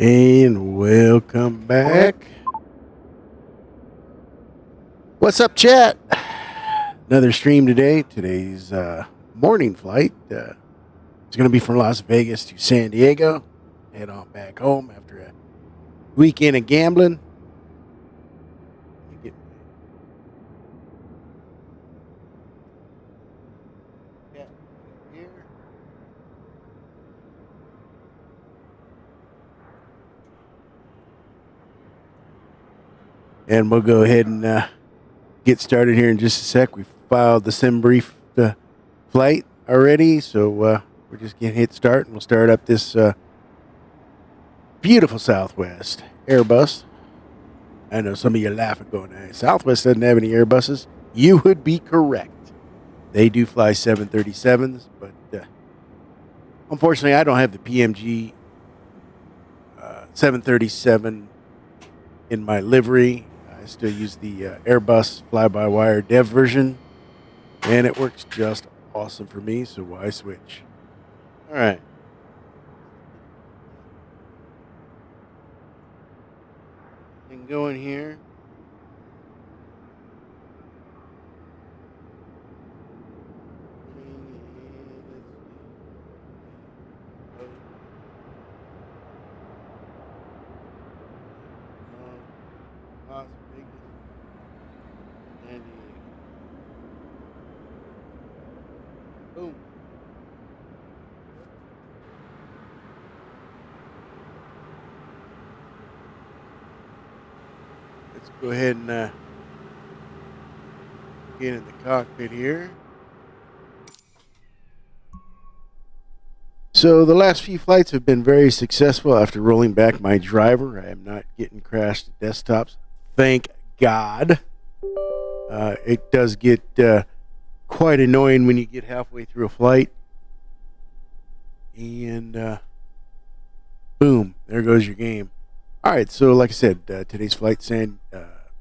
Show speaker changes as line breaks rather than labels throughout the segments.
And welcome back. What's up, chat? Another stream today. Today's morning flight. It's going to be from Las Vegas to San Diego. Head on back home after a weekend of gambling. And we'll go ahead and get started here in just a sec. We filed the sim brief flight already, so we're just going to hit start, and we'll start up this beautiful Southwest Airbus. I know some of you are laughing going, hey, Southwest doesn't have any Airbuses. You would be correct. They do fly 737s, but unfortunately I don't have the PMG 737 in my livery. I still use the Airbus fly-by-wire dev version, and it works just awesome for me, so why switch? All right. And going here. Las Vegas, San Diego. Boom. Let's go ahead and get in the cockpit here. So the last few flights have been very successful after rolling back my driver. I am not getting crashed desktops. Thank God. It does get quite annoying when you get halfway through a flight. And boom, there goes your game. All right, so like I said, today's flight,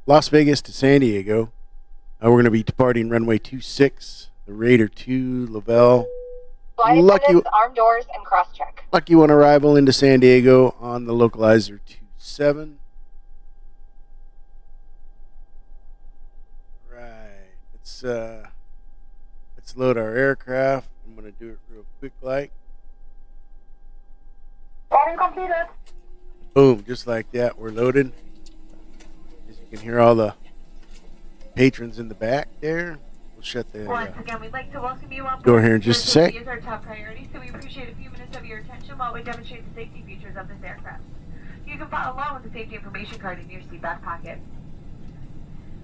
Las Vegas to San Diego. We're going to be departing runway 26, the Raider 2, Lavelle.
Flight attendants, arm doors, and cross-check.
Lucky one arrival into San Diego on the localizer 27. Right, let's load our aircraft. I'm going to do it real quick like.
Pattern completed.
Boom, just like that, we're loaded. As you can hear all the patrons in the back there. We'll shut the
Once again, we'd like to welcome you on
door here in just a sec.
Safety is our top priority, so we appreciate a few minutes of your attention while we demonstrate the safety features of this aircraft. You can follow along with the safety information card in your seat back pocket.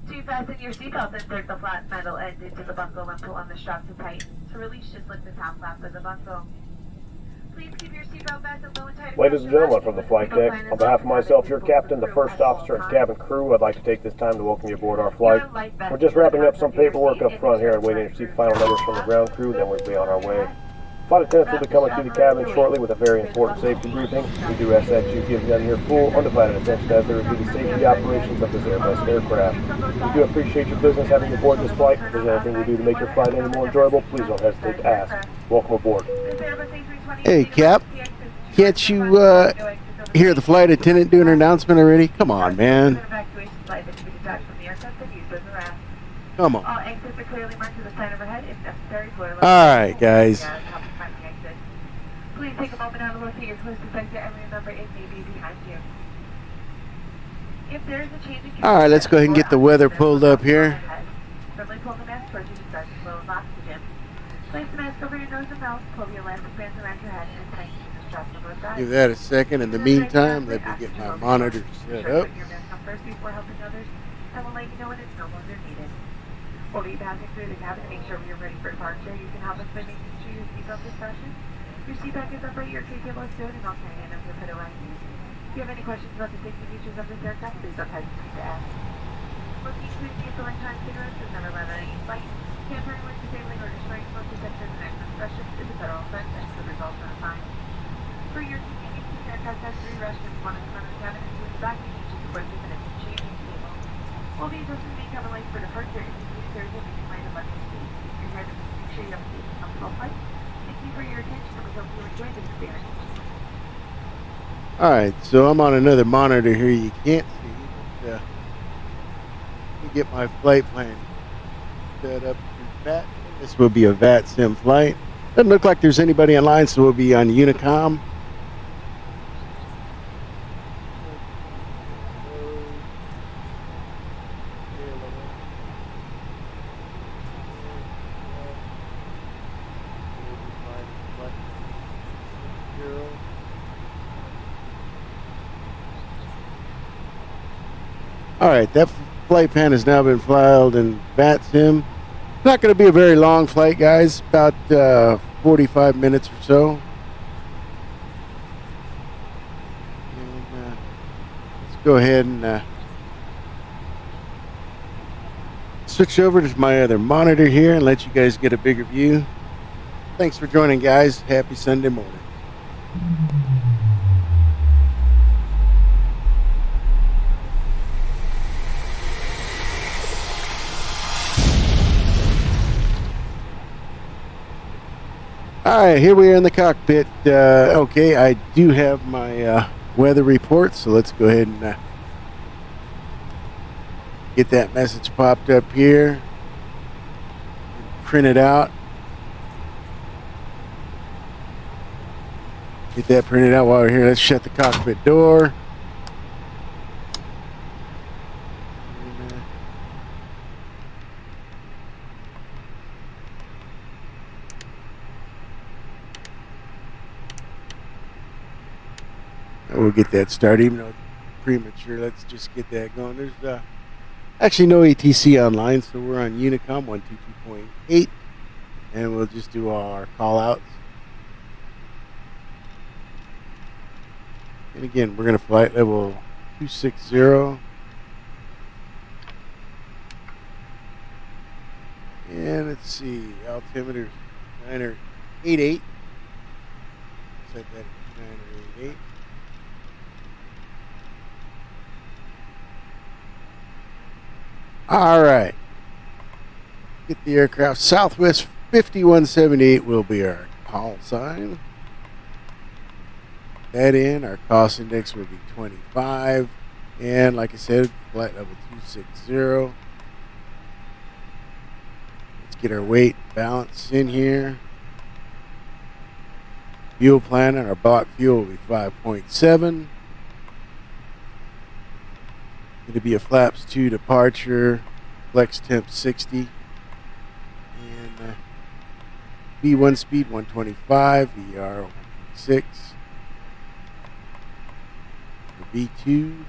To fasten your seatbelt, insert the flat metal end into the buckle and pull on the strap to tighten. To release, just lift the top flap of the buckle. Please keep your seatbelt fastened low and tight.
Ladies and gentlemen from the flight deck, on behalf of myself, your captain, the first officer, and cabin crew, I'd like to take this time to welcome you aboard our flight. We're just wrapping up some paperwork up front here and waiting to receive final numbers from the ground crew, then we'll be on our way. Flight attendants will be coming to the cabin shortly with a very important safety briefing. We do ask that you give them your full, undivided attention as they review the safety operations of this Airbus aircraft. We do appreciate your business having you aboard this flight. If there's anything we do to make your flight any more enjoyable, please don't hesitate to ask. Welcome aboard.
Hey, Cap. Can't you hear the flight attendant doing her announcement already? Come on, man. Come on.
All exits are clearly marked to the side overhead if necessary.
All right, guys.
Please take a moment now to look at your closest exit and remember it may be behind you. If there is a change in
all right, let's go ahead and get the weather pulled up here.
Firmly pull the mask towards you to start the flow of oxygen. Place the mask over your nose and mouth, pull the elastic bands around your head, and tighten the straps on both sides.
Give that a second. In the meantime, let me get my monitor set up.
Put your mask on first before helping others, and we'll let you know when it's no longer needed. We'll be passing through the cabin to make sure we are ready for departure. You can help us by making sure your seatbelt is fastened. Your seat back is upright, your tray table is stowed, and also your hand up to put away. If you have any questions about the safety features of this aircraft, please don't hesitate to ask. Looking to use electronic cigarettes is never allowed on any flight. Tampering with, disabling, or destroying smoke detectors and access questions is a federal offense and could result in a fine. For your convenience, this aircraft has 3 restrooms, one in the front of the cabin and 2 in the back, and each is 42 minutes of changing table. While these restrooms may cover lights for departure, if you need there is a mind of emergency. You're here to make sure you have a safe and comfortable flight. Thank you for your attention, and we hope you enjoy this experience.
All right, so I'm on another monitor here you can't see, but let me get my flight plan set up through VAT. This will be a VAT sim flight. Doesn't look like there's anybody online, so we'll be on Unicom. All right, that flight plan has now been filed in VATSIM. It's not going to be a very long flight, guys, about 45 minutes or so. And, let's go ahead and switch over to my other monitor here and let you guys get a bigger view. Thanks for joining, guys. Happy Sunday morning. All right, here we are in the cockpit. Okay, I do have my weather report, so let's go ahead and get that message popped up here. Print it out. Get that printed out while we're here. Let's shut the cockpit door. We'll get that started, even though it's premature. Let's just get that going. There's actually no ATC online, so we're on Unicom 122.8, and we'll just do all our call outs. And again, we're going to flight level 260. And let's see, altimeter 988. Set that at 988. All right. Get the aircraft. Southwest 5178 will be our call sign. That in, our cost index will be 25. And like I said, flight level 260. Let's get our weight balance in here. Fuel plan and our block fuel will be 5.7. It'll be a flaps 2 departure, flex temp 60, and V1 speed 125, VR 126, for V2.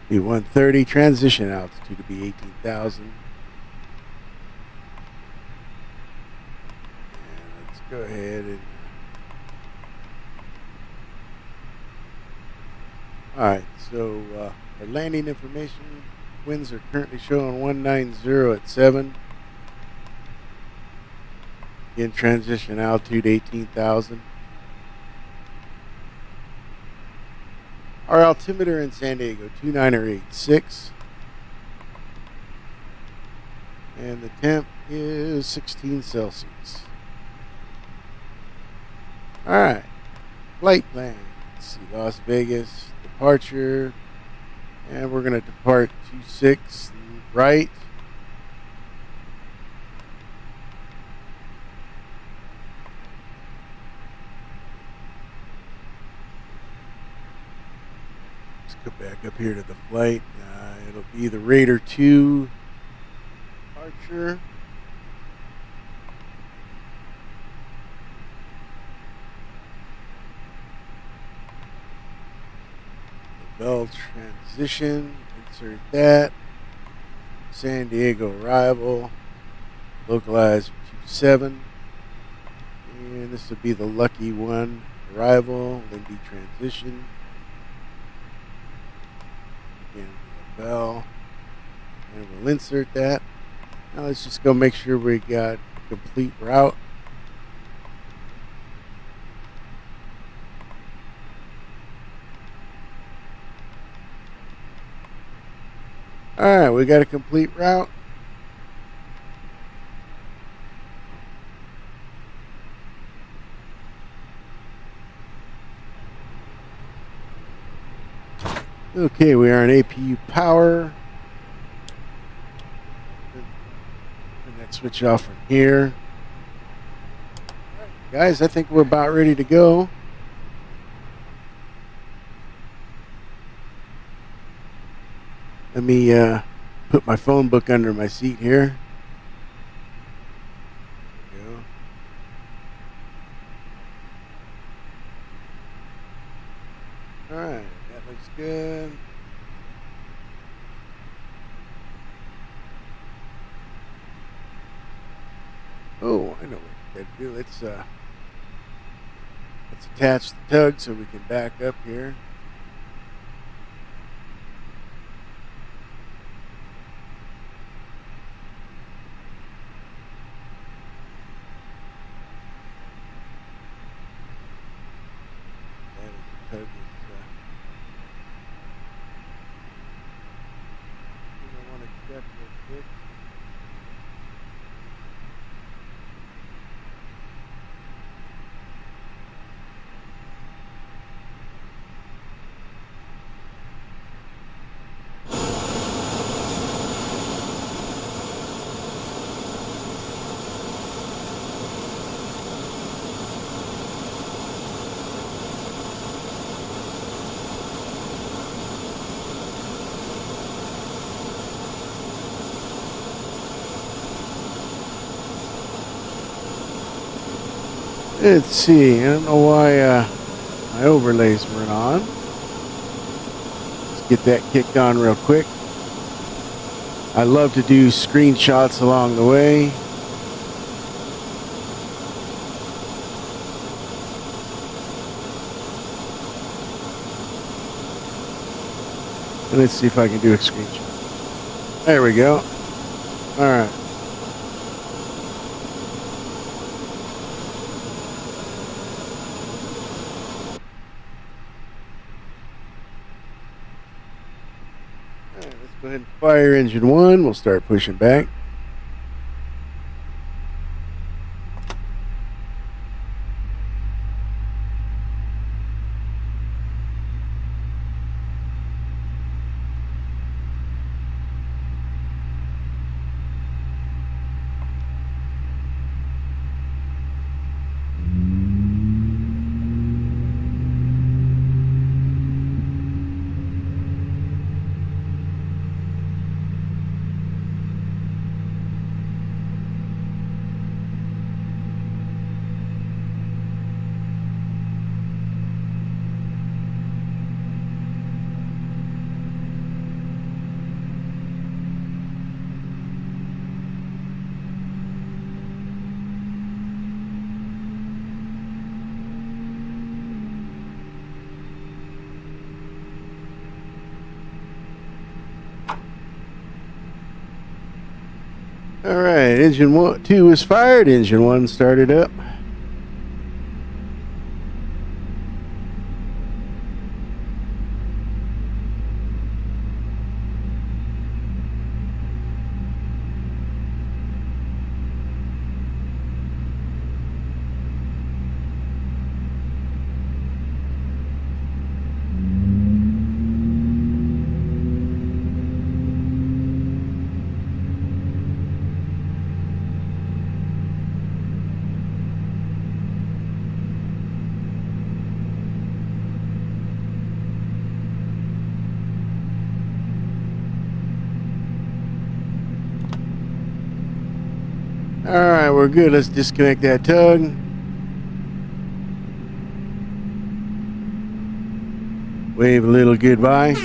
V130, transition altitude to be 18,000. And let's go ahead and all right, so our landing information, winds are currently showing 190 at 7. In transition altitude 18,000. Our altimeter in San Diego 2986. And the temp is 16 Celsius. All right, flight plan. Let's see, Las Vegas. Departure, and we're going to depart 26 right. Let's go back up here to the flight. It'll be the Raider 2 departure. Bell transition, insert that. San Diego arrival, localizer 27. And this will be the lucky one arrival, Lindy transition. Again, the bell. And we'll insert that. Now let's just go make sure we got a complete route. All right, we got a complete route. Okay, we are on APU power. And then switch off from here. Guys, I think we're about ready to go. Let me put my phone book under my seat here. There we go. All right, that looks good. Oh, I know what we got to do. Let's attach the tug so we can back up here. That is the tug I want to check real quick. Let's see. I don't know why my overlays weren't on. Let's get that kicked on real quick. I love to do screenshots along the way. And let's see if I can do a screenshot. There we go. All right. Go ahead and fire engine 1. We'll start pushing back. All right, engine 2 is fired. Engine 1 started up. All right, we're good. Let's disconnect that tug. Wave a little goodbye.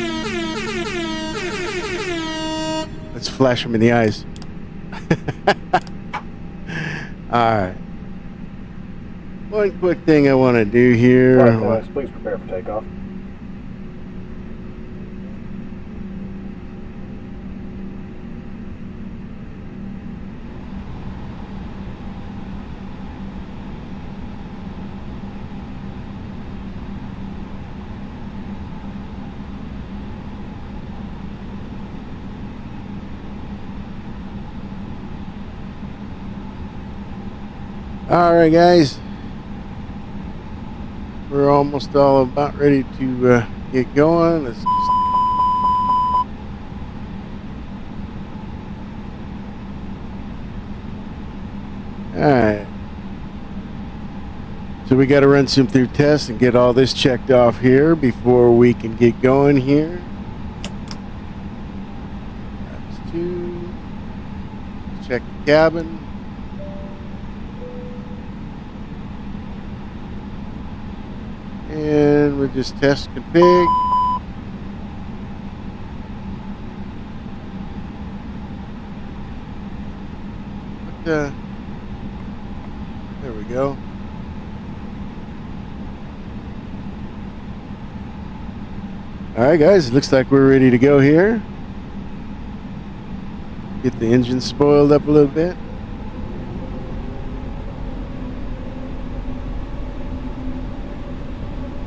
Let's flash them in the eyes. All right. One quick thing I want to do here.
Right, please prepare for takeoff.
All right, guys. We're almost all about ready to get going. Let's just All right. So we got to run some through tests and get all this checked off here before we can get going here. That's 2. Check the cabin. And we'll just test config. There we go. All right, guys, looks like we're ready to go here. Get the engine spoiled up a little bit.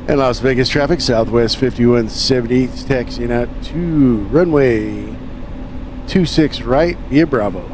And Las Vegas traffic, Southwest 5170, taxiing out to runway 26 right via Bravo.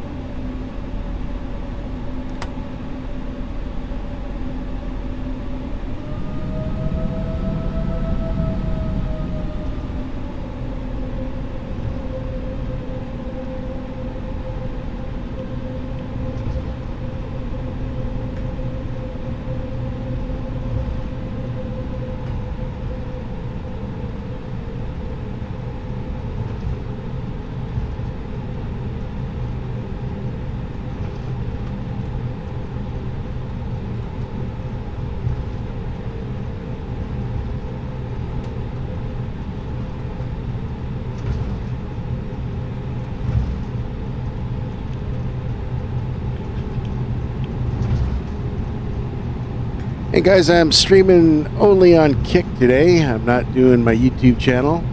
Hey guys, I'm streaming only on Kick today. I'm not doing my YouTube channel.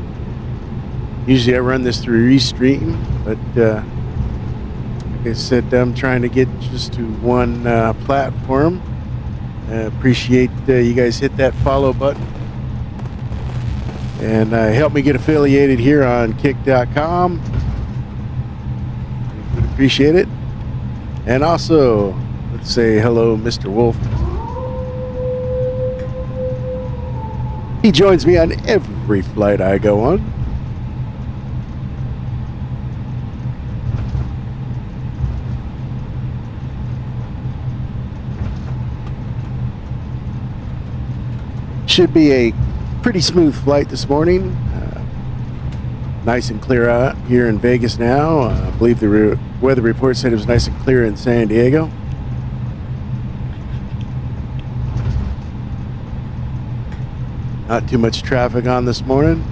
Usually I run this through Restream, but like I said, I'm trying to get just to one platform. I appreciate you guys hit that follow button. And help me get affiliated here on Kick.com. Would appreciate it. And also, let's say hello, Mr. Wolf. He joins me on every flight I go on. Should be a pretty smooth flight this morning. Nice and clear out here in Vegas now. I believe the weather report said it was nice and clear in San Diego. Not too much traffic on this morning.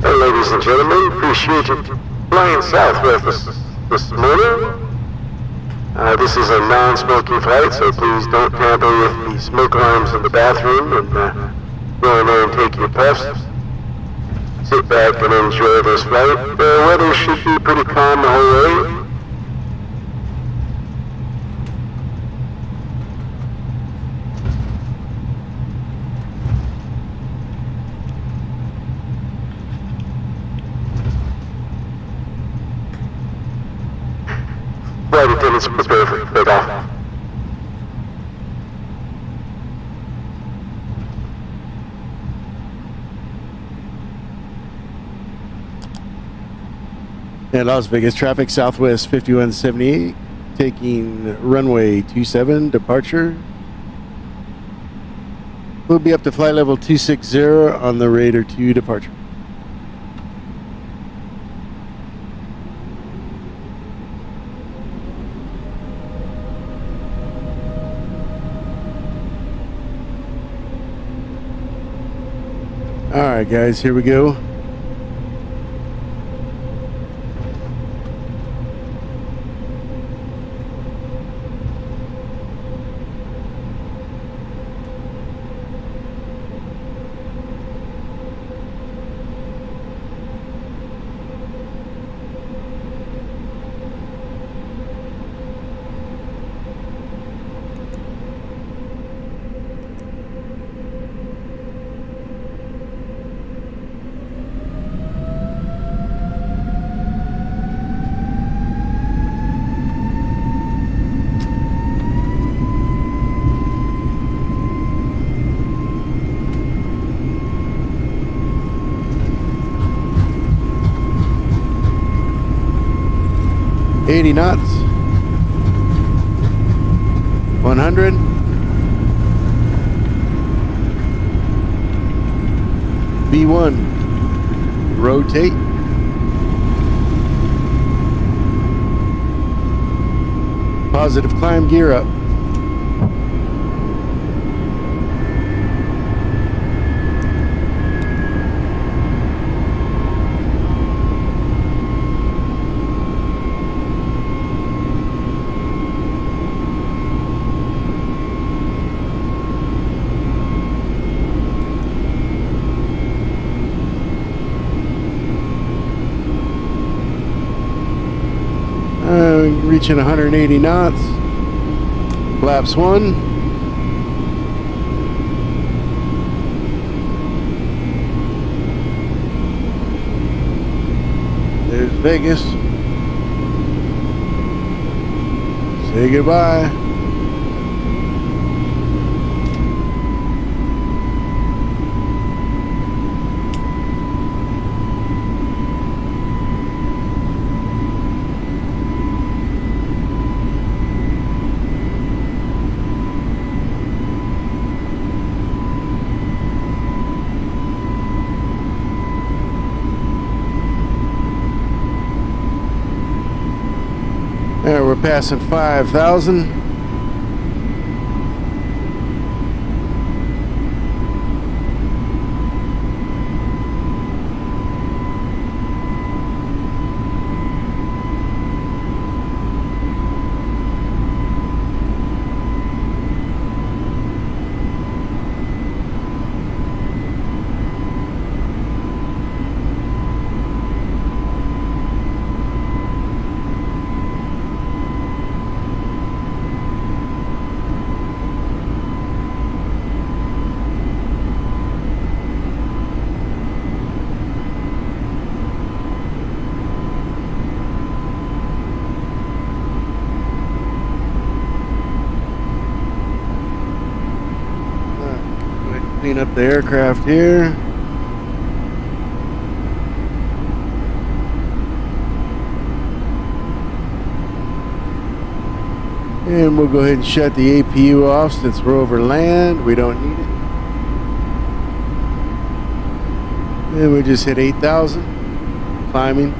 Ladies and gentlemen, appreciate you flying Southwest this morning. This is a non-smoking flight, so please don't tamper with the smoke alarms in the bathroom and go in there and take your puffs. Sit back and enjoy this flight. The weather should be pretty calm the whole way. Flight attendants prepare for takeoff.
And Las Vegas traffic, Southwest 5178, taking runway 27, departure. We'll be up to flight level 260 on the Raider 2 departure. All right, guys, here we go. 80 knots. 100. V1. Rotate. Positive climb gear up. Reaching 180 knots. Flaps 1. There's Vegas. Say goodbye. There, we're passing 5,000. Clean up the aircraft here. And we'll go ahead and shut the APU off since we're over land. We don't need it. And we just hit 8,000. Climbing.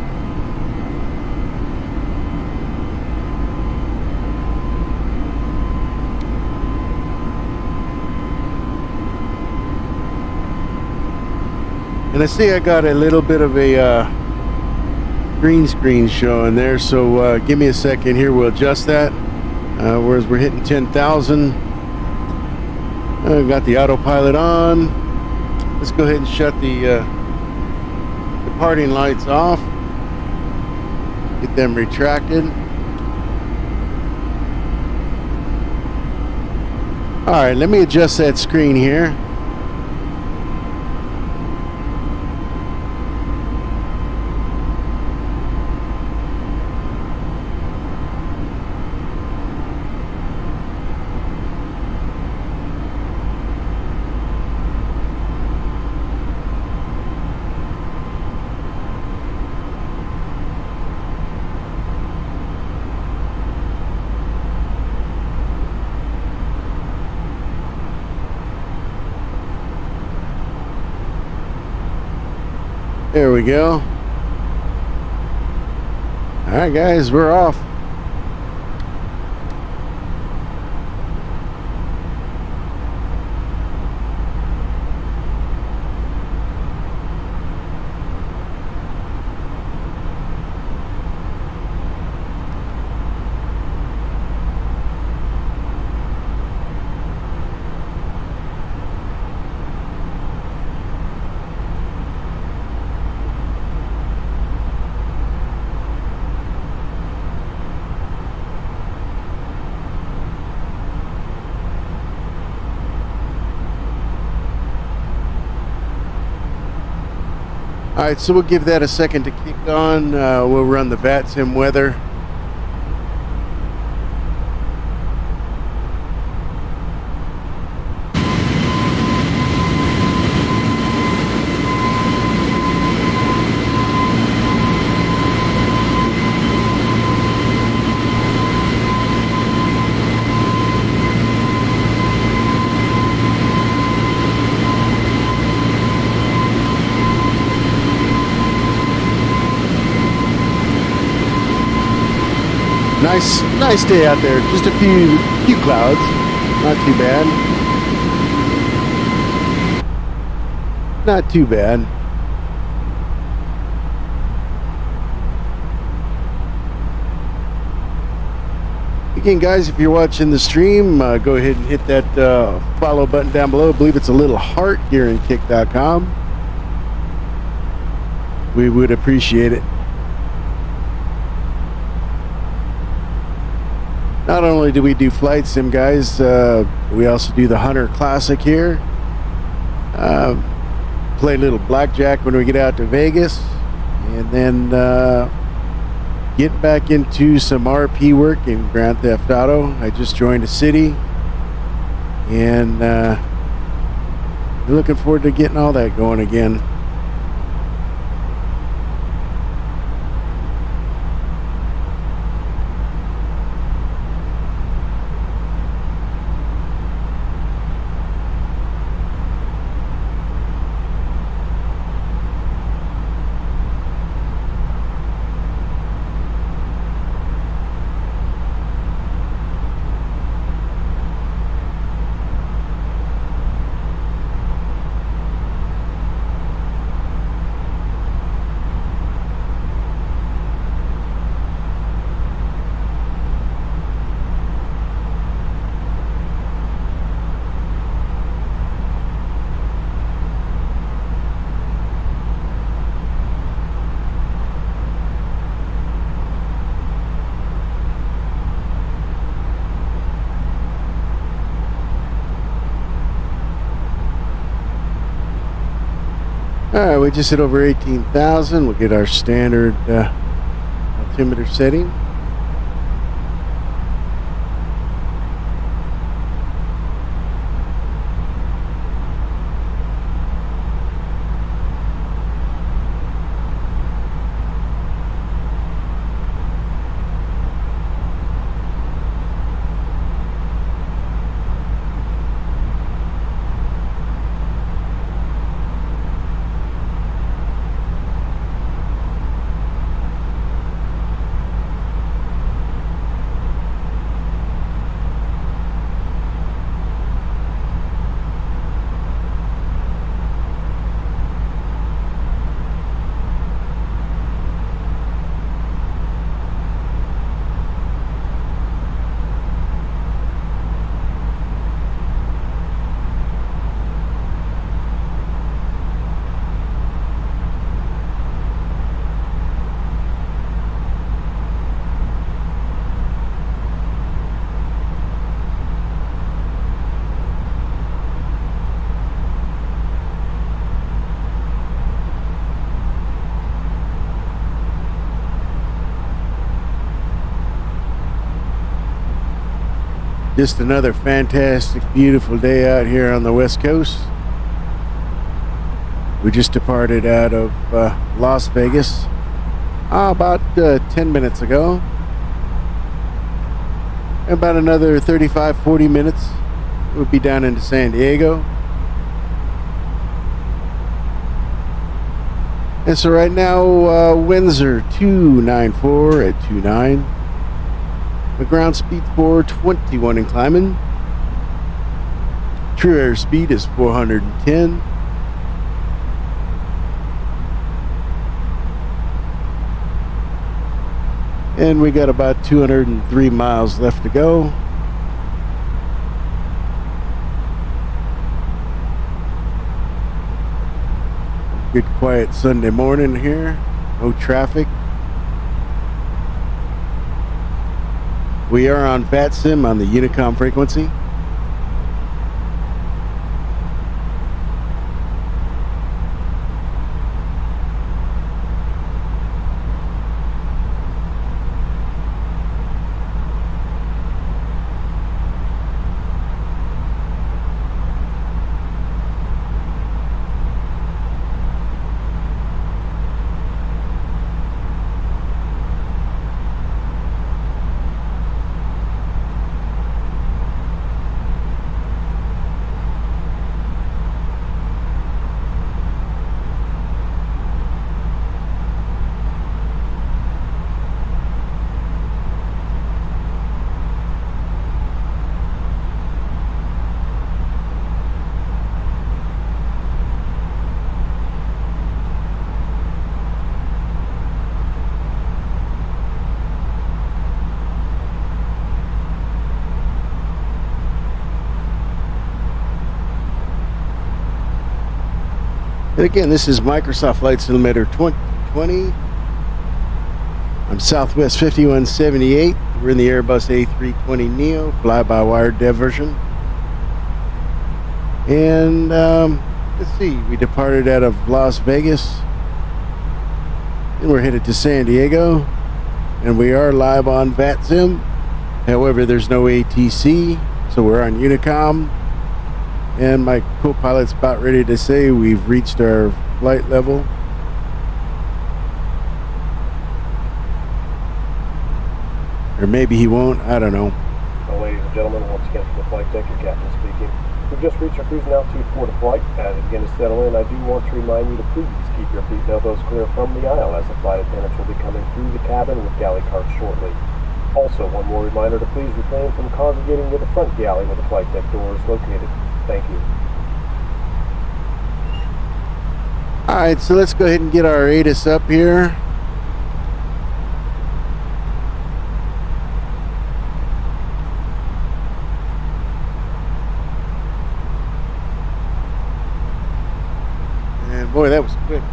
And I see I got a little bit of a green screen showing there, so give me a second here. We'll adjust that. Whereas we're hitting 10,000. Got the autopilot on. Let's go ahead and shut the departing lights off. Get them retracted. All right, let me adjust that screen here. There we go. All right, guys, we're off. All right, so we'll give that a second to kick on. We'll run the VATSIM weather. Nice day out there. Just a few clouds. Not too bad. Not too bad. Again, guys, if you're watching the stream, go ahead and hit that follow button down below. I believe it's a little heart here in kick.com. We would appreciate it. Not only do we do flight sim, guys, we also do the Hunter Classic here. Play a little blackjack when we get out to Vegas, and then get back into some RP work in Grand Theft Auto. I just joined a city, and looking forward to getting all that going again. Alright, we just hit over 18,000. We'll get our standard altimeter setting. Just another fantastic, beautiful day out here on the West Coast. We just departed out of Las Vegas about 10 minutes ago. About another 35-40 minutes, we'll be down into San Diego. And so right now, winds are 294 at 29. The ground speed 421 and climbing. True air speed is 410. And we got about 203 miles left to go. Good quiet Sunday morning here. No traffic. We are on VATSIM on the Unicom frequency. Again, this is Microsoft Flight Simulator 2020. I'm Southwest 5178. We're in the Airbus A320neo fly-by-wire dev version. And let's see, we departed out of Las Vegas. And we're headed to San Diego. And we are live on VATSIM. However, there's no ATC, so we're on Unicom. And my co-pilot's about ready to say we've reached our flight level. Or maybe he won't, I don't know.
Well, ladies and gentlemen, once again from the flight deck, your captain speaking. We've just reached our cruising altitude for the flight. As it begins to settle in, I do want to remind you to please keep your seat elbows clear from the aisle, as the flight attendants will be coming through the cabin with galley carts shortly. Also, one more reminder to please refrain from congregating near the front galley where the flight deck door is located. Thank you.
Alright, so let's go ahead and get our ATIS up here. And boy, that was quick.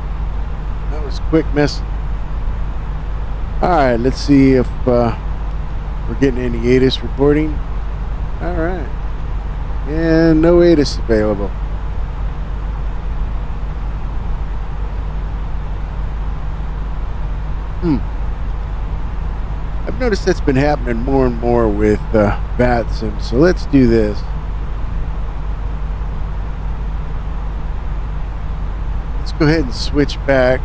That was quick mess. Alright, let's see if we're getting any ATIS reporting. Alright. And no ATIS available. I've noticed that's been happening more and more with VATSIM, so let's do this. Let's go ahead and switch back.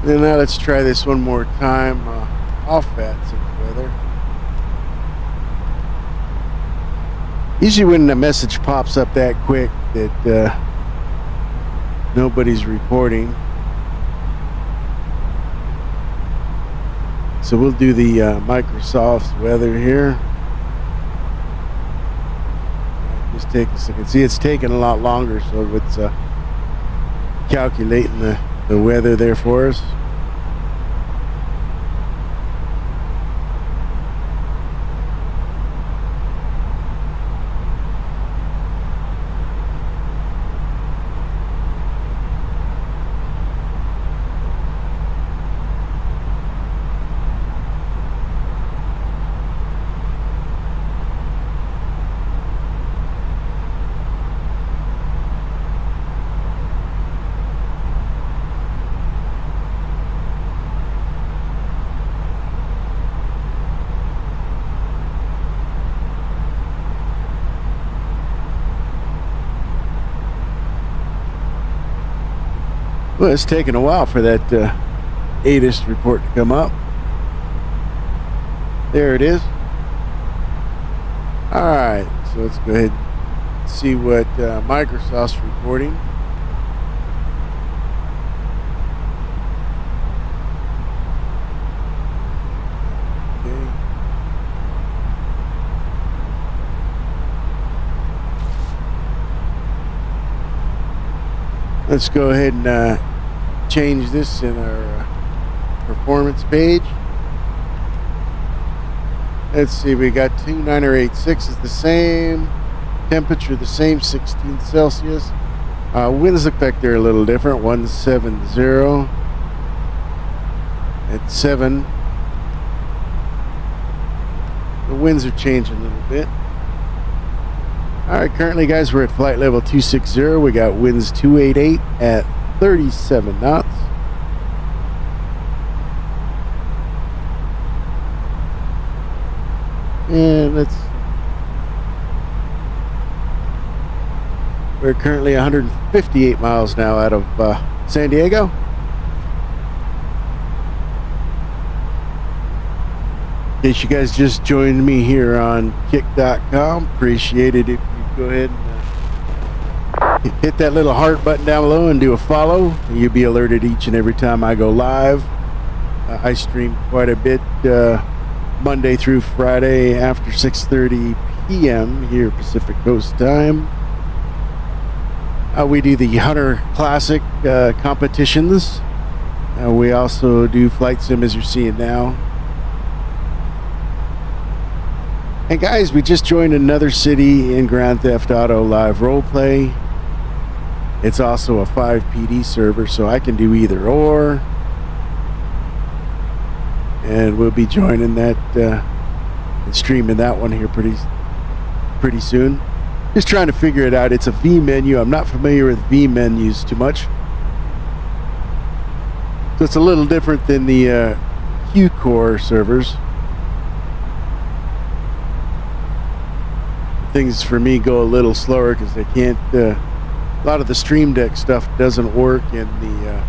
And now let's try this one more time off VATSIM weather. Usually when the message pops up that quick that nobody's reporting. So we'll do the Microsoft's weather here. Just take a second. See, it's taking a lot longer, so it's calculating the weather there for us. Well, it's taken a while for that ATIS report to come up. There it is. Alright, so let's go ahead and see what Microsoft's reporting. Let's go ahead and change this in our performance page. Let's see, we got 2986 is the same, temperature the same, 16 Celsius. Winds look like they're a little different, 170 at 7. The winds are changing a little bit. Alright, currently guys, we're at flight level 260. We got winds 288 at 37 knots. And we're currently 158 miles now out of San Diego. In case you guys just joined me here on kick.com, appreciate it if you go ahead and hit that little heart button down below and do a follow. You'll be alerted each and every time I go live. I stream quite a bit Monday through Friday after 6:30 p.m. here Pacific Coast time. We do the Hunter Classic competitions. We also do flight sim as you're seeing now. And guys, we just joined another city in Grand Theft Auto Live Roleplay. It's also a 5 PD server, so I can do either or. And we'll be joining that and streaming that one here pretty soon. Just trying to figure it out. It's a V menu. I'm not familiar with V menus too much. So it's a little different than the Q-Core servers. Things for me go a little slower because I can't, a lot of the Stream Deck stuff doesn't work in the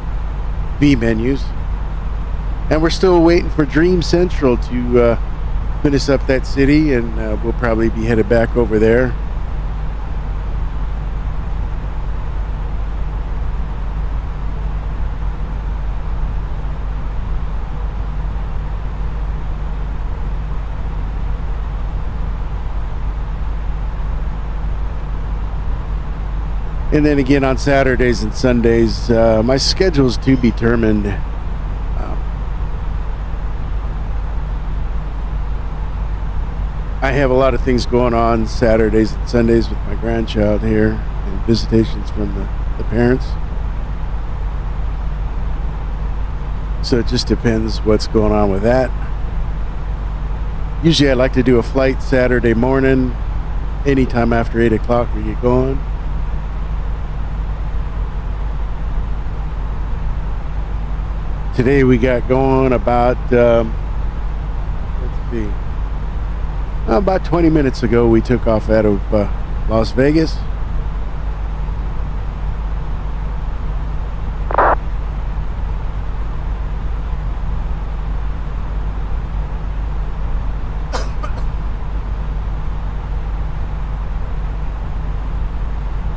V menus. And we're still waiting for Dream Central to finish up that city, and we'll probably be headed back over there. And then again on Saturdays and Sundays, my schedule's to be determined. I have a lot of things going on Saturdays and Sundays with my grandchild here and visitations from the parents. So it just depends what's going on with that. Usually I like to do a flight Saturday morning, anytime after 8 o'clock we get going. Today we got going about, let's see, about 20 minutes ago we took off out of Las Vegas.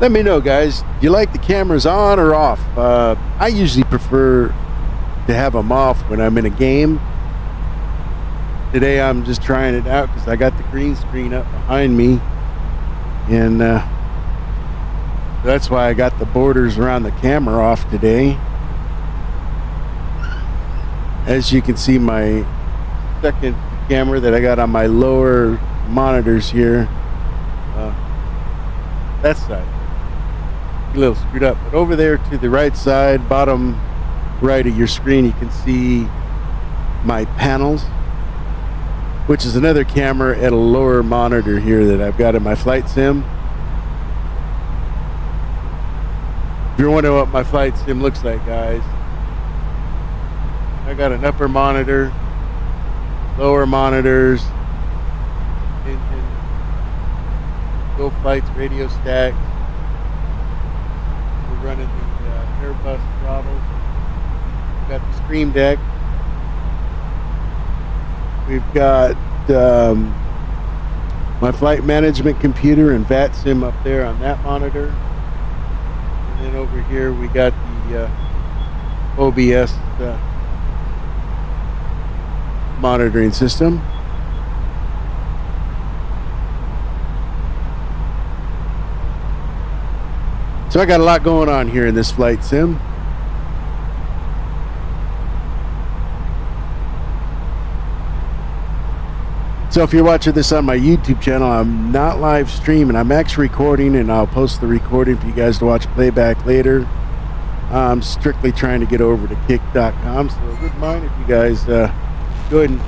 Let me know, guys, do you like the cameras on or off? I usually prefer to have them off when I'm in a game. Today I'm just trying it out because I got the green screen up behind me, and that's why I got the borders around the camera off today. As you can see, my second camera that I got on my lower monitors here, that side, a little screwed up, but over there to the right side, bottom right of your screen, you can see my panels, which is another camera at a lower monitor here that I've got in my flight sim. If you're wondering what my flight sim looks like, guys, I got an upper monitor, lower monitors, engine, Go Flights radio stack. We're running the Airbus throttles. Got the Stream Deck. We've got my flight management computer and VAT sim up there on that monitor. And then over here we got the OBS monitoring system. So I got a lot going on here in this flight sim. So if you're watching this on my YouTube channel, I'm not live streaming. I'm actually recording, and I'll post the recording for you guys to watch playback later. I'm strictly trying to get over to kick.com, so I wouldn't mind if you guys go ahead and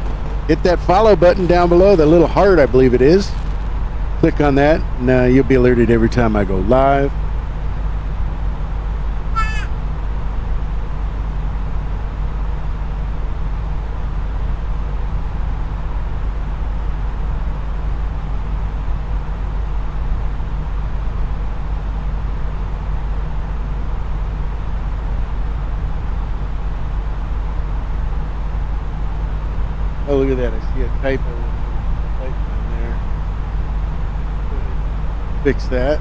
hit that follow button down below, the little heart, I believe it is. Click on that, and you'll be alerted every time I go live. Oh, look at that. I see it. typo in there. Fix that.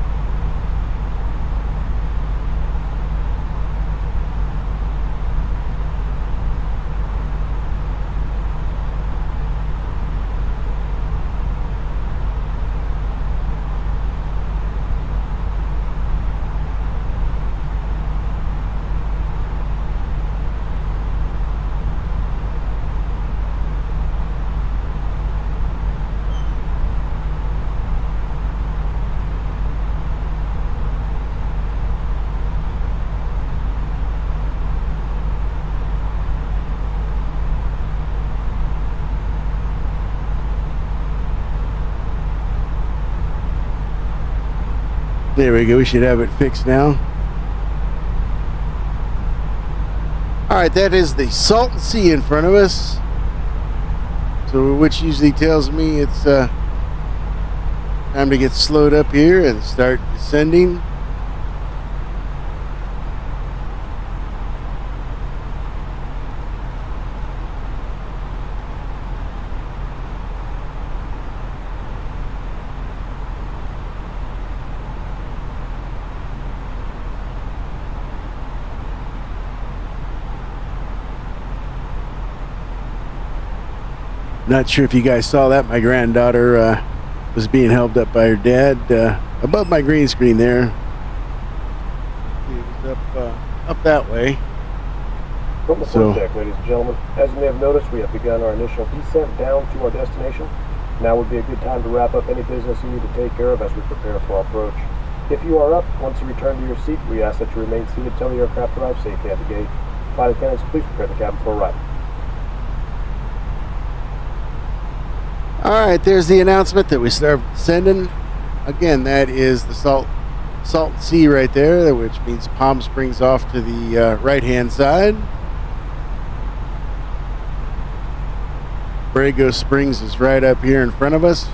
There we go. We should have it fixed now. All right, that is the Salton Sea in front of us. So, which usually tells me it's time to get slowed up here and start descending. Not sure if you guys saw that. My granddaughter was being held up by her dad above my green screen there. It was up that way.
From the flight deck, ladies and gentlemen, as you may have noticed, we have begun our initial descent down to our destination. Now would be a good time to wrap up any business you need to take care of as we prepare for our approach. If you are up, once you return to your seat, we ask that you remain seated till the aircraft arrives safely at the gate. Flight attendants, please prepare the cabin for arrival.
All right, there's the announcement that we start sending. Again, that is the Salton Sea right there, which means Palm Springs off to the right-hand side. Borrego Springs is right up here in front of us.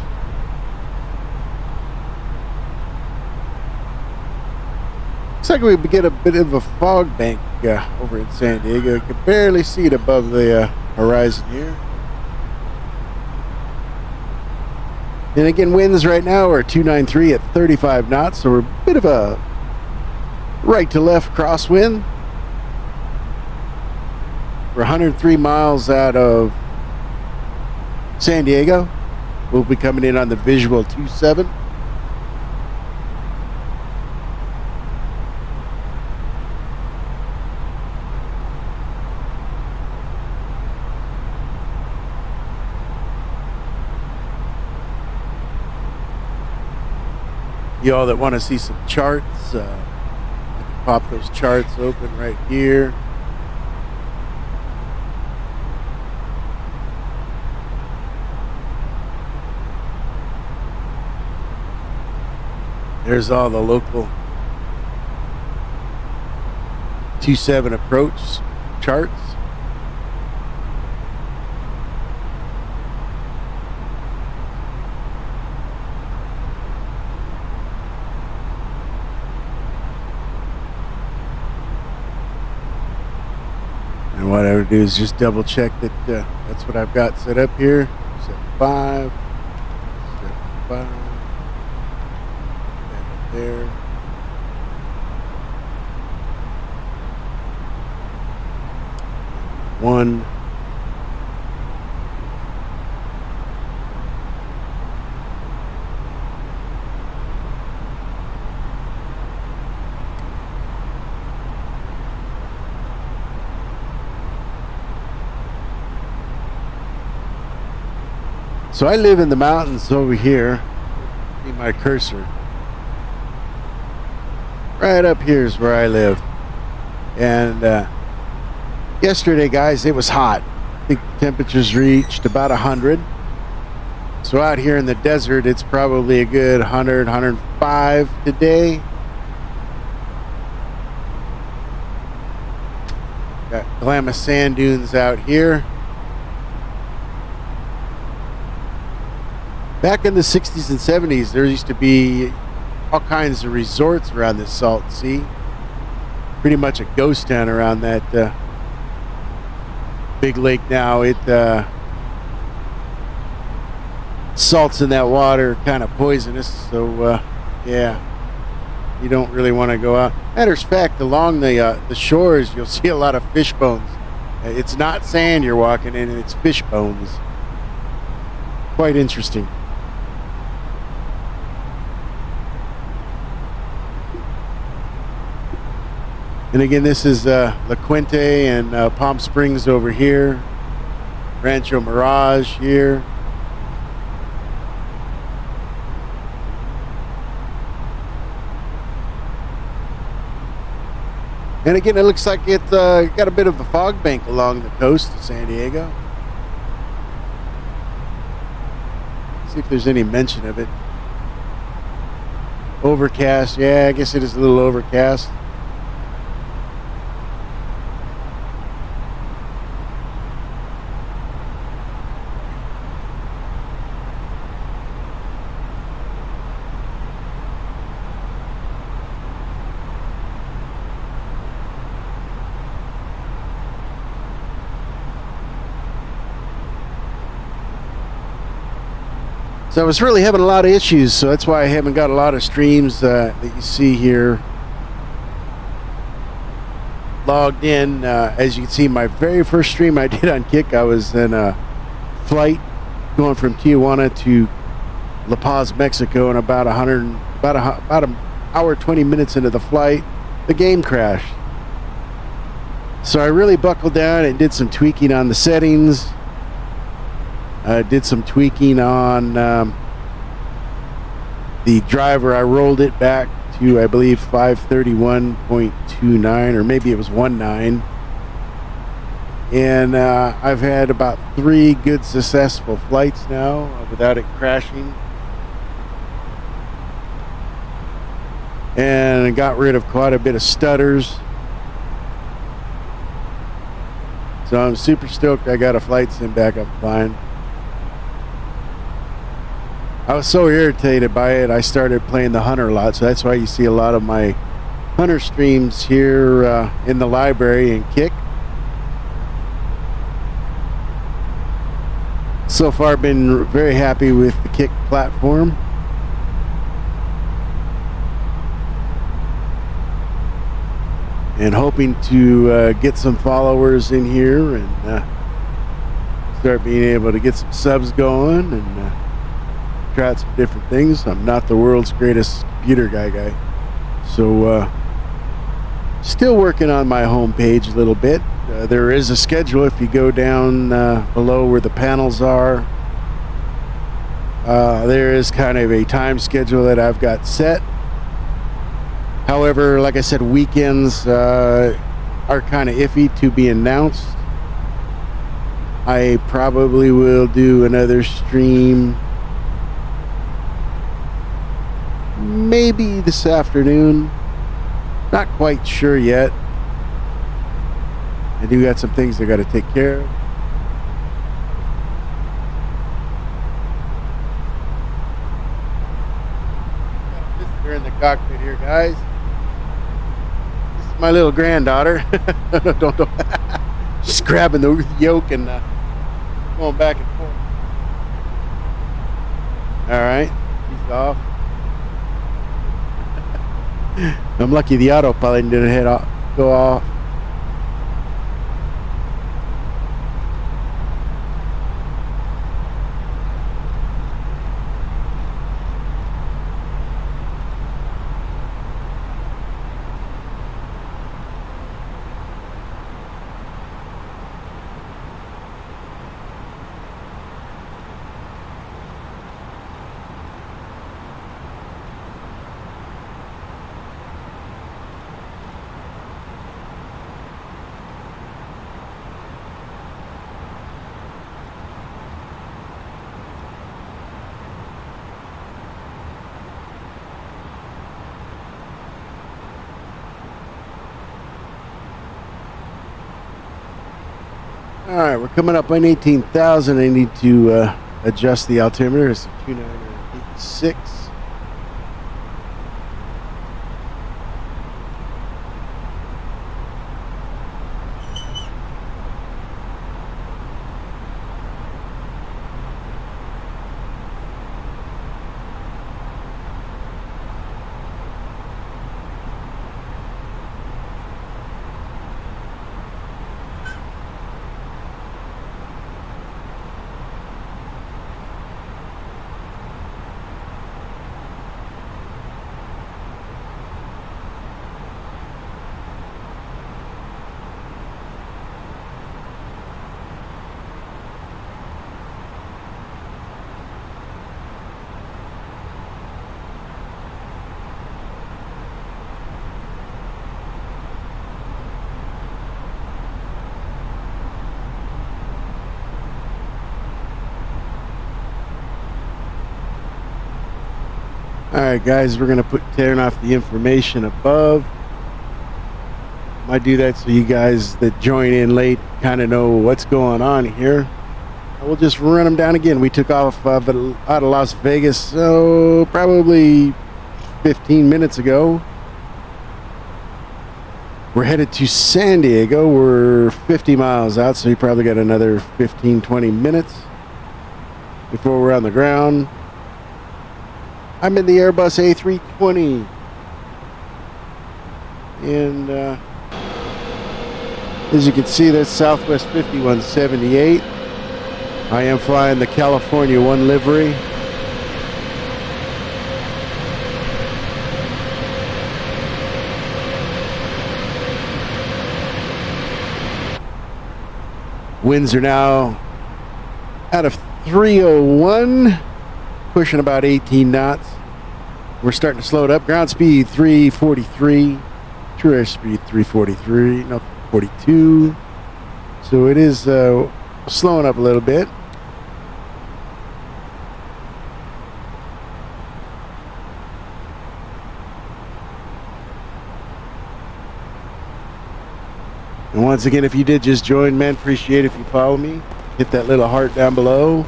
Looks like we get a bit of a fog bank over in San Diego. You can barely see it above the horizon here. And again, winds right now are 293 at 35 knots, so we're a bit of a right to left crosswind. We're 103 miles out of San Diego. We'll be coming in on the visual 27. Y'all that want to see some charts, I can pop those charts open right here. There's all the local 27 approach charts. And what I would do is just double check that that's what I've got set up here. 75, 75, and up there. One. So I live in the mountains over here. See my cursor. Right up here is where I live. And yesterday, guys, it was hot. I think temperatures reached about 100. So out here in the desert, it's probably a good 100, 105 today. Got Klamath sand dunes out here. Back in the 60s and 70s, there used to be all kinds of resorts around this Salton Sea. Pretty much a ghost town around that big lake now. salts in that water are kind of poisonous, so yeah, you don't really want to go out. Matter of fact, along the shores, you'll see a lot of fish bones. It's not sand you're walking in, it's fish bones. Quite interesting. And again, this is La Quinte and Palm Springs over here. Rancho Mirage here. And again, it looks like it got a bit of a fog bank along the coast of San Diego. See if there's any mention of it. Overcast. Yeah, I guess it is a little overcast. So I was really having a lot of issues, so that's why I haven't got a lot of streams that you see here logged in. As you can see, my very first stream I did on Kick, I was in a flight going from Tijuana to La Paz, Mexico, and about an hour 20 minutes into the flight, the game crashed. So I really buckled down and did some tweaking on the settings. Did some tweaking on the driver. I rolled it back to, I believe, 531.29, or maybe it was 19. And I've had about 3 good successful flights now without it crashing. And I got rid of quite a bit of stutters. So I'm super stoked I got a flight sim back up flying. I was so irritated by it, I started playing the Hunter a lot, so that's why you see a lot of my Hunter streams here in the library and Kick. So far, been very happy with the Kick platform. And hoping to get some followers in here and start being able to get some subs going and try out some different things. I'm not the world's greatest computer guy. So still working on my homepage a little bit. There is a schedule if you go down below where the panels are. There is kind of a time schedule that I've got set. However, like I said, weekends are kind of iffy to be announced. I probably will do another stream maybe this afternoon. Not quite sure yet. I do got some things I got to take care of. Got a visitor in the cockpit here, guys. This is my little granddaughter. don't. Just grabbing the yoke and going back and forth. All right, he's off. I'm lucky the autopilot didn't go off. Alright, we're coming up on 18,000. I need to adjust the altimeter. It's 2986. Alright guys, we're going to turn off the information above. I do that so you guys that join in late kind of know what's going on here. We'll just run them down again. We took off out of Las Vegas, so probably 15 minutes ago. We're headed to San Diego. We're 50 miles out, so you probably got another 15-20 minutes before we're on the ground. I'm in the Airbus A320. And as you can see, that's Southwest 5178. I am flying the California 1 livery. Winds are now out of 301, pushing about 18 knots. We're starting to slow it up. Ground speed 343, true air speed 343, no 42. So it is slowing up a little bit. And once again, if you did just join, man, appreciate it if you follow me. Hit that little heart down below.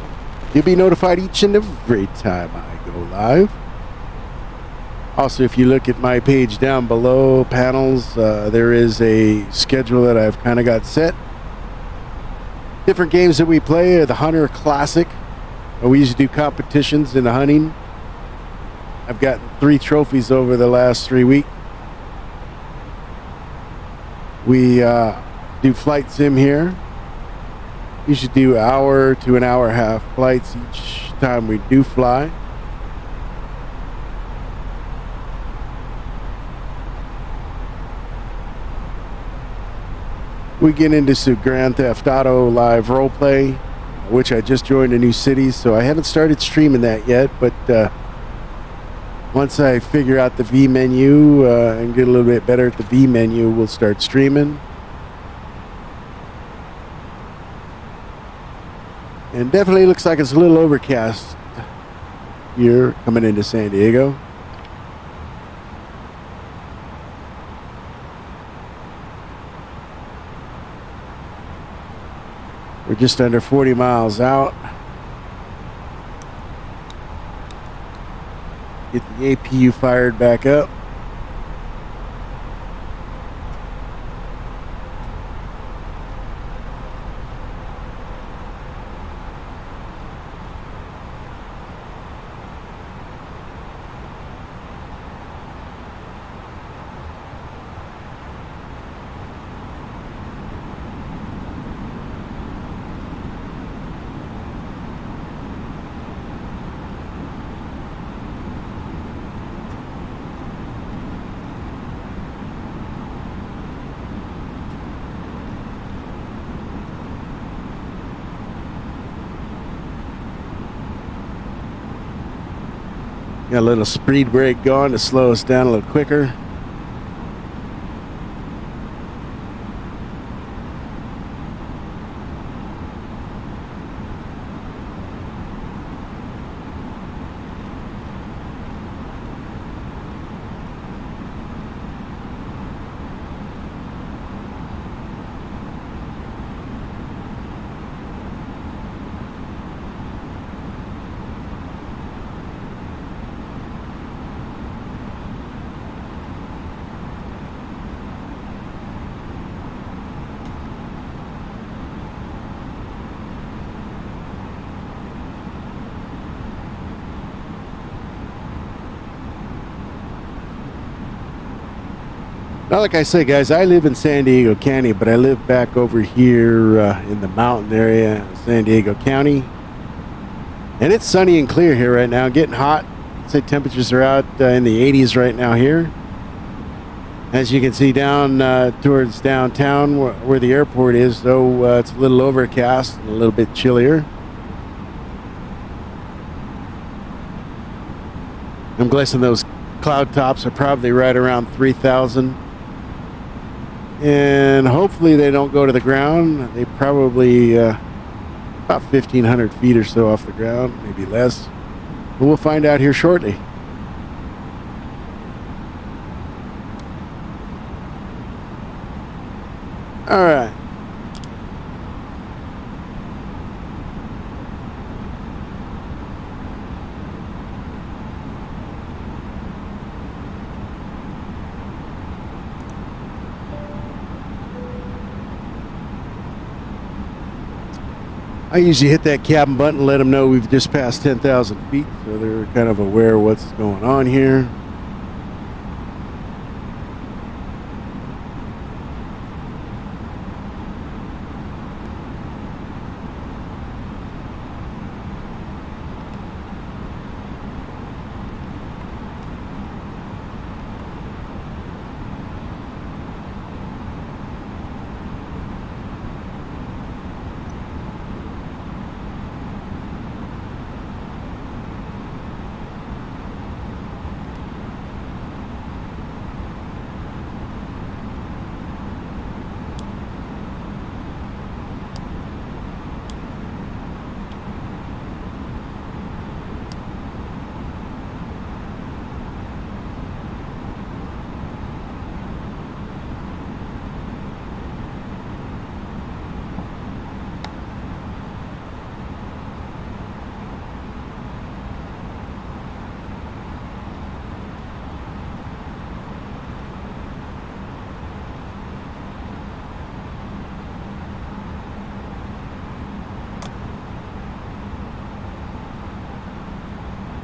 You'll be notified each and every time I go live. Also, if you look at my page down below, panels, there is a schedule that I've kind of got set. Different games that we play, the Hunter Classic. We usually do competitions in the hunting. I've gotten 3 trophies over the last 3 weeks. We do flight sim here. You should do hour to an hour and a half flights each time we do fly. We get into some Grand Theft Auto live roleplay, which I just joined a new city, so I haven't started streaming that yet, but once I figure out the V menu and get a little bit better at the V menu, we'll start streaming. And definitely looks like it's a little overcast here coming into San Diego. We're just under 40 miles out. Get the APU fired back up. Got a little speed brake going to slow us down a little quicker. Now, like I say, guys, I live in San Diego County, but I live back over here in the mountain area of San Diego County. And it's sunny and clear here right now, getting hot. I'd say temperatures are out in the 80s right now here. As you can see down towards downtown where the airport is, though it's a little overcast and a little bit chillier. I'm guessing those cloud tops are probably right around 3,000. And hopefully they don't go to the ground. They probably about 1,500 feet or so off the ground, maybe less. But we'll find out here shortly. All right. I usually hit that cabin button, let them know we've just passed 10,000 feet, so they're kind of aware of what's going on here.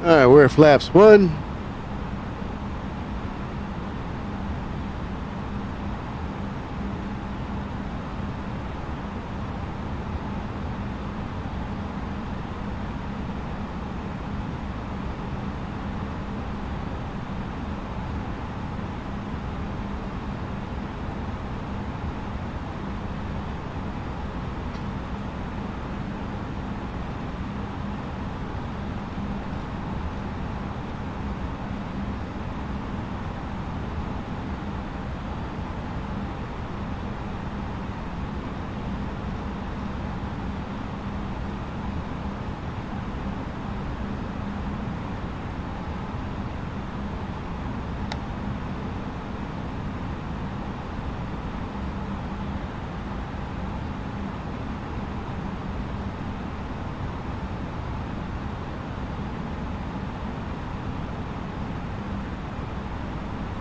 All right, we're at flaps 1.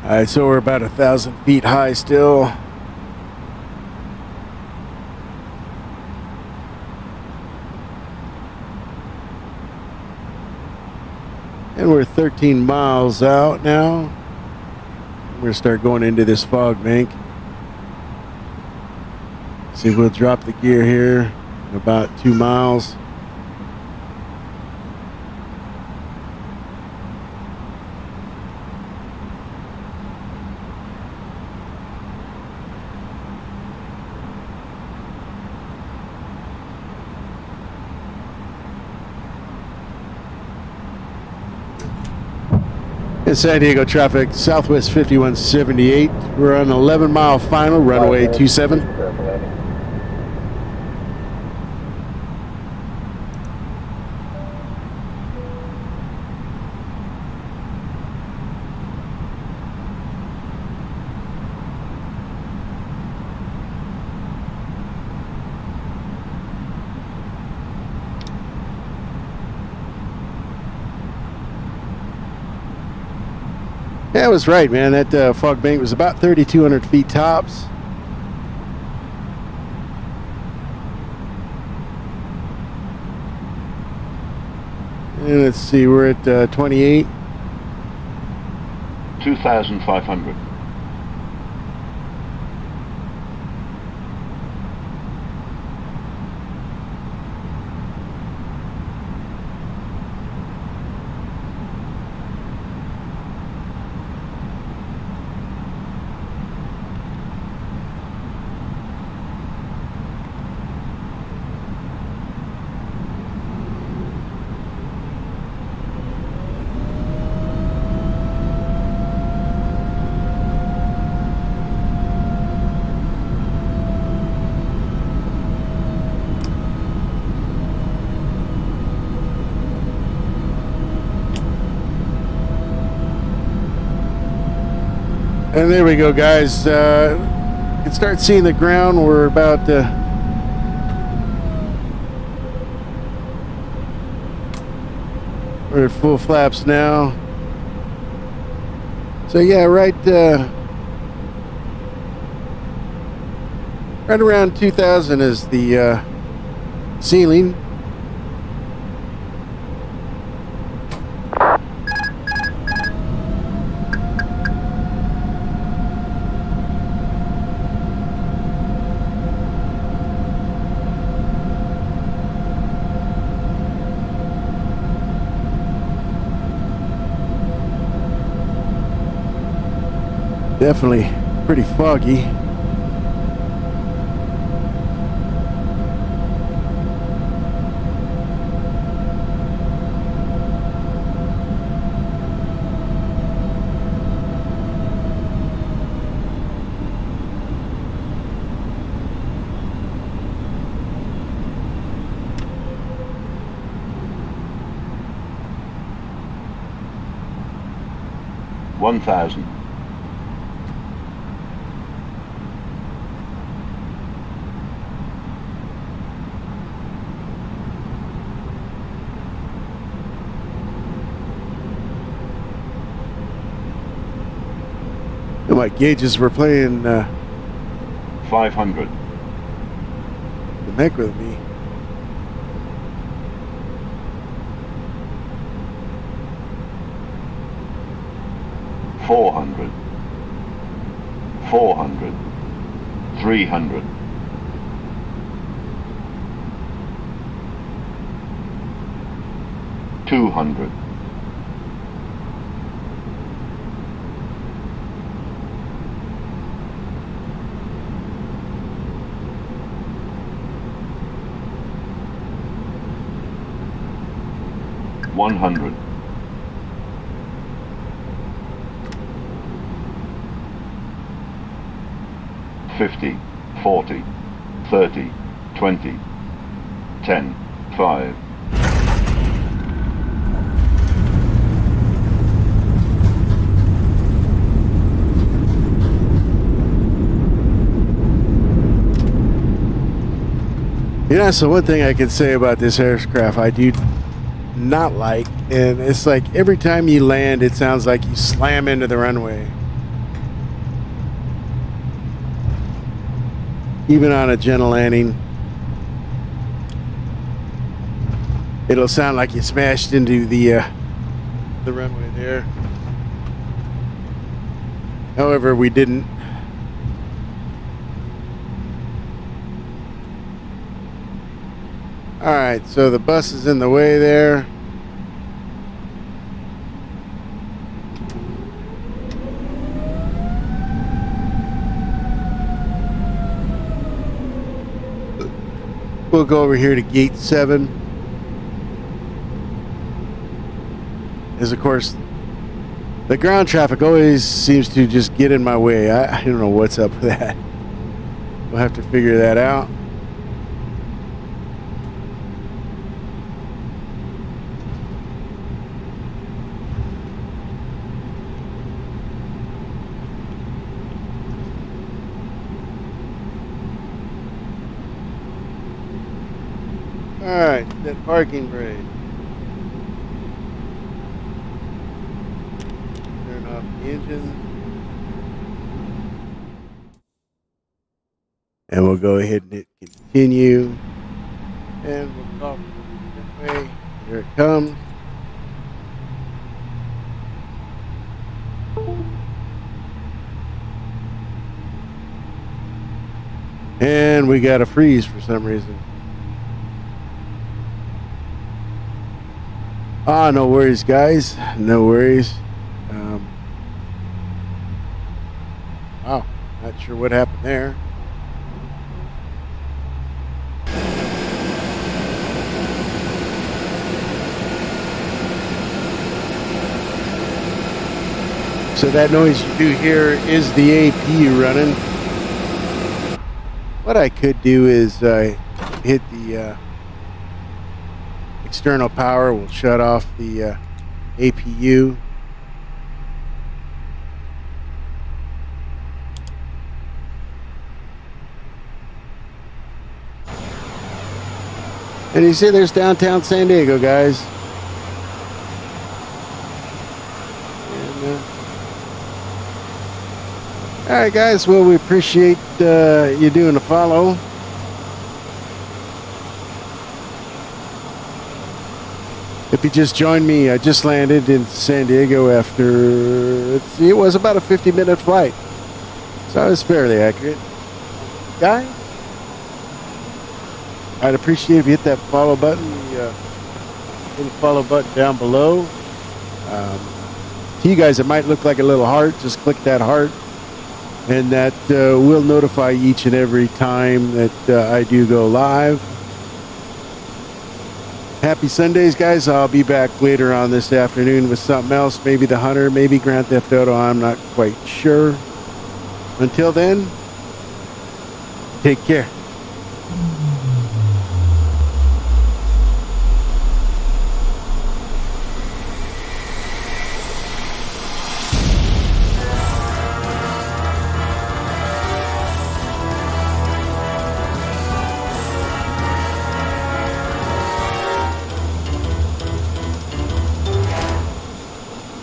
All right, so we're about 1,000 feet high still. And we're 13 miles out now. We're going to start going into this fog bank. See, we'll drop the gear here in about 2 miles. In San Diego traffic, Southwest 5178. We're on 11-mile final, runway 27. Yeah, I was right, man. That fog bank was about 3,200 feet tops. And let's see, we're at 28.
2,500.
And there we go, guys. can start seeing the ground. We're about we're at full flaps now. So yeah, right around 2,000 is the ceiling. Definitely pretty foggy.
One thousand.
My gauges were playing
500.
the heck with me.
Four hundred. 400. 300. 200. 100. 50, 40, 30, 20, 10, 5.
Yeah, so one thing I can say about this aircraft I do not like, and it's like every time you land, it sounds like you slam into the runway. Even on a gentle landing, it'll sound like you smashed into the runway there. However, we didn't. All right, so the bus is in the way there. We'll go over here to gate 7. As of course, the ground traffic always seems to just get in my way. I don't know what's up with that. We'll have to figure that out. Alright, that parking brake. Turn off the engine. And we'll go ahead and hit continue. And we'll call that way. Here it comes. And we got a freeze for some reason. Ah, no worries, guys. No worries. Wow, not sure what happened there. So that noise you do hear is the AP running. What I could do is hit the external power. Will shut off the APU. And you see there's downtown San Diego, guys. And, all right, guys. Well, we appreciate you doing the follow. If you just joined me, I just landed in San Diego after, it was about a 50-minute flight. So I was fairly accurate. Guys, I'd appreciate if you hit that follow button, the follow button down below. To you guys, it might look like a little heart. Just click that heart, and that will notify each and every time that I do go live. Happy Sundays, guys. I'll be back later on this afternoon with something else. Maybe The Hunter, maybe Grand Theft Auto. I'm not quite sure. Until then, take care.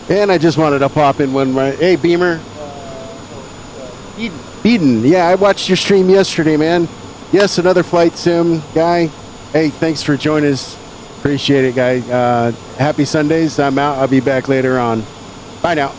And I just wanted to pop in one. Hey, Beamer. Eden. Yeah, I watched your stream yesterday, man. Yes, another flight sim guy. Hey, thanks for joining us. Appreciate it, guy. Happy Sundays. I'm out. I'll be back later on. Bye now.